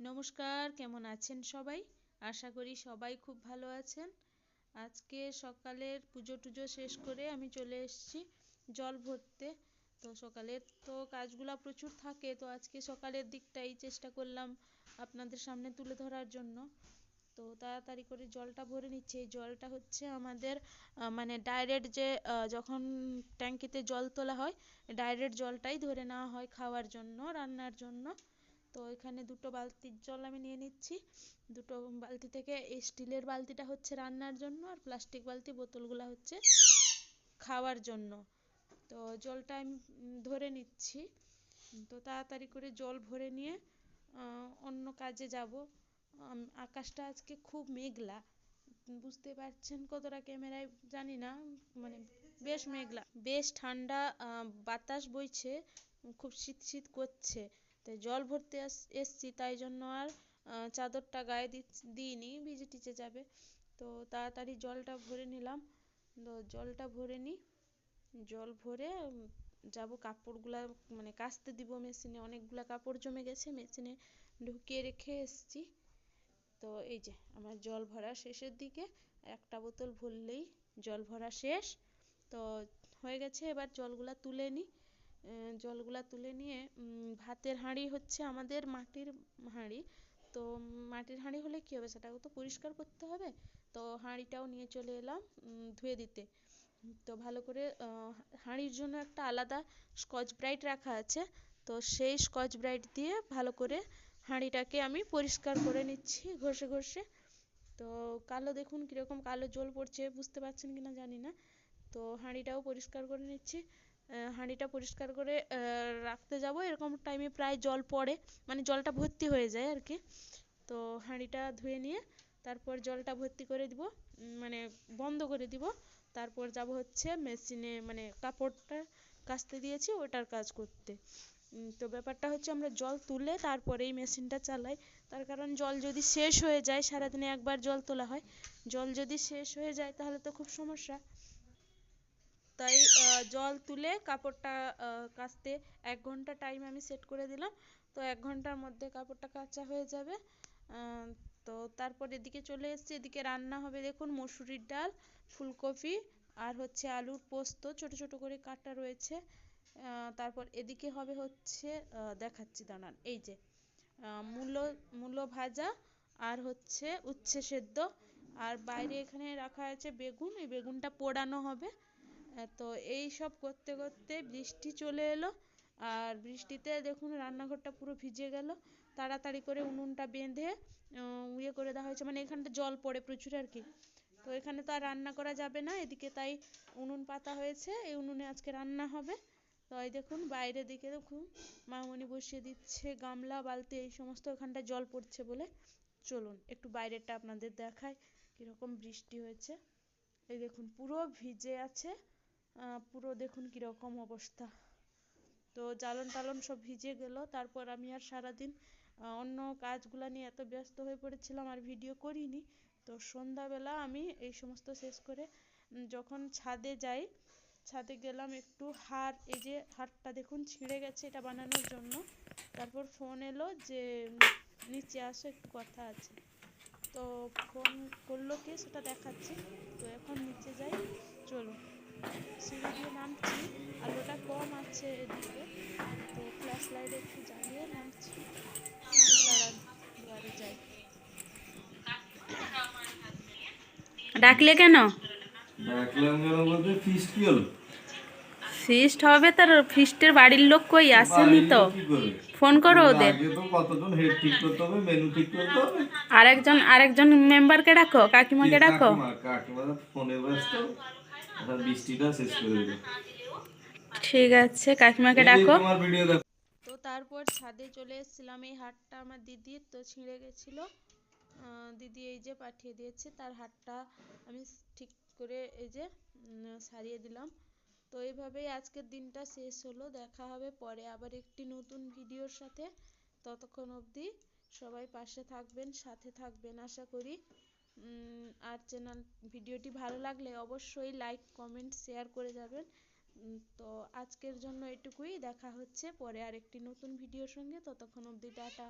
নমস্কার, কেমন আছেন সবাই? আশা করি সবাই খুব ভালো আছেন। আজকে সকালের পুজো টুজো শেষ করে আমি চলে এসেছি জল ভরতে। তো সকালের তো কাজগুলা প্রচুর থাকে, তো আজকে সকালের দিকটাই চেষ্টা করলাম আপনাদের সামনে তুলে ধরার জন্য। তো তাড়াতাড়ি করে জলটা ভরে নিচ্ছে। এই জলটা হচ্ছে আমাদের মানে ডাইরেক্ট যে যখন ট্যাঙ্কিতে জল তোলা হয়, ডাইরেক্ট জলটাই ধরে নেওয়া হয় খাওয়ার জন্য, রান্নার জন্য। তো এখানে দুটো বালতির জল আমি নিয়ে নিচ্ছি। দুটো বালতি থেকে এই স্টিলের বালতিটা হচ্ছে রান্নার জন্য, আর প্লাস্টিক বালতি বোতলগুলো হচ্ছে খাওয়ার জন্য। তো জলটা আমি ধরে নিচ্ছি। তো তাড়াতাড়ি করে জল ভরে নিয়ে অন্য কাজে যাব। আকাশটা আজকে খুব মেঘলা, বুঝতে পারছেন কতটা ক্যামেরায় জানি না, মানে বেশ মেঘলা, বেশ ঠান্ডা বাতাস বইছে, খুব শীত শীত করছে। তাই জল ভরতে এসছি, তাই জন্য আর চাদরটা গায়ে দিইনি, ভিজে টিজে যাবে। তো তাড়াতাড়ি জলটা ভরে নিলাম। তো জলটা ভরে নিই, জল ভরে যাব কাপড়গুলা মানে কাচতে দিব মেশিনে। অনেকগুলা কাপড় জমে গেছে, মেশিনে ঢুকিয়ে রেখে এসছি। তো এই যে আমার জল ভরা শেষের দিকে, একটা বোতল ভরলেই জল ভরা শেষ। তো হয়ে গেছে, এবার জলগুলা তুলে নিই। জলগুলা তুলে নিয়ে ভাতের হাঁড়ি হচ্ছে আমাদের মাটির হাঁড়ি। তো মাটির হাঁড়ি হলে কী হবে, সেটাও তো পরিষ্কার করতে হবে। তো হাঁড়িটাও নিয়ে চলে এলাম ধুয়ে দিতে। তো ভালো করে হাঁড়ির জন্য একটা আলাদা স্কচ ব্রাইট রাখা আছে। তো সেই স্কচ ব্রাইট দিয়ে ভালো করে হাঁড়িটাকে আমি পরিষ্কার করে নিচ্ছি ঘষে ঘষে। তো কালো দেখুন কীরকম কালো জল পড়ছে, বুঝতে পারছেন কিনা জানি না। তো হাঁড়িটাও পরিষ্কার করে নিচ্ছি। হাঁড়িটা পরিষ্কার করে রাখতে যাব, এরকম টাইমে প্রায় জল পড়ে, মানে জলটা ভর্তি হয়ে যায় আর কি। তো হাঁড়িটা ধুয়ে নিয়ে তারপর জলটা ভর্তি করে দিব, মানে বন্ধ করে দিব। তারপর যাব হচ্ছে মেশিনে, মানে কাপড়টা কাচতে দিয়েছি ওটার কাজ করতে। তো ব্যাপারটা হচ্ছে আমরা জল তুলে তারপরেই মেশিনটা চালাই। তার কারণ জল যদি শেষ হয়ে যায়, সারাদিনে একবার জল তোলা হয়, জল যদি শেষ হয়ে যায় তাহলে তো খুব সমস্যা। তাই জল তুলে কাপড়টা কাচতে 1 ঘন্টা টাইম আমি সেট করে দিলাম। তো 1 ঘন্টার মধ্যে কাপড়টা কাচা হয়ে যাবে। তো তারপর এদিকে চলে এসেছি, এদিকে রান্না হবে দেখুন মসুরির ডাল, ফুলকপি আর হচ্ছে আলুর পোস্ত ছোট ছোট করে কাটা রয়েছে। তারপর এদিকে হবে হচ্ছে দেখাচ্ছি দাঁড়ান, এই যে মূলো মূলো ভাজা আর হচ্ছে উচ্ছে সেদ্ধ। আর বাইরে এখানে রাখা আছে বেগুন, এই বেগুনটা পোড়ানো হবে। তো এই সব করতে করতে বৃষ্টি চলে এলো। আর বৃষ্টিতে দেখুন রান্নাঘরটা পুরো ভিজে গেল। তাড়াতাড়ি করে উনুনটা বেঁধে ইয়ে করে দেওয়া হয়েছে, মানে এখানটা জল পড়ে প্রচুর আর কি। তো এখানে তো আর রান্না করা যাবে না, এদিকে তাই উনুন পাতা হয়েছে, এই উনুনে আজকে রান্না হবে। তো এই দেখুন বাইরের দিকে দেখুন মামনি বসিয়ে দিচ্ছে গামলা বালতি এই সমস্ত, এখানটা জল পড়ছে বলে। চলুন একটু বাইরেটা আপনাদের দেখায় কীরকম বৃষ্টি হয়েছে। এই দেখুন পুরো ভিজে আছে, পুরো দেখুন কীরকম অবস্থা। তো জ্বালন টালন সব ভিজে গেল। তারপর আমি আর সারাদিন অন্য কাজগুলো নিয়ে এত ব্যস্ত হয়ে পড়েছিলাম আর ভিডিও করিনি। তো সন্ধ্যাবেলা আমি এই সমস্ত শেষ করে যখন ছাদে যাই, ছাদে গেলাম একটু এই যে হারটা দেখুন ছিঁড়ে গেছে, এটা বানানোর জন্য। তারপর ফোন এলো যে নিচে আসো একটু কথা আছে। তো ফোন করলো কে সেটা দেখাচ্ছি। তো এখন নিচে যাই, চলুন। সিঁড়ি দিয়ে নামছি, আলোটা কম আছে এদিকে, তো ফ্ল্যাশ লাইট একটু জ্বালিয়ে নামছি। দাঁড়ান দুয়ারে যাই। ডাকলে কেন? ডাকলাম কেন বলতে ফিস্ট কি হলো? ফিস্ট হবে, তার ফিস্টের বাড়ির লোক কই আসেনি তো। ফোন করো ওদের। আগে তো কতজন হেড ঠিক করতে হবে, মেনু ঠিক করতে হবে। আরেকজন মেম্বারকে ডাকো, কাকিমাকে ডাকো। কাকিমা ফোনে ব্যস্ত, বৃষ্টিটা শেষ করে দিল। ঠিক আছে, কাকিমাকে ডাকো। তোমার ভিডিও দেখো। তো তারপর ছাদে চলে এসেছিলাম, এই হারটা আমার দিদির, তো ছিঁড়ে গেছিল। দিদি এই যে পাঠিয়ে দিয়েছে, তার হারটা আমি ঠিক করে এই যে সারিয়ে দিলাম। তো এইভাবেই আজকের দিনটা শেষ হলো। দেখা হবে পরে আবার একটি নতুন ভিডিওর সাথে। ততক্ষণ অবধি সবাই পাশে থাকবেন, সাথে থাকবেন আশা করি। আর ভিডিওটি ভালো লাগলে অবশ্যই লাইক কমেন্ট শেয়ার করে যাবেন। তো আজকের জন্য এটুকুই, দেখা হচ্ছে পরে আরেকটি নতুন ভিডিওর সঙ্গে। ততক্ষণ অবধি টাটা।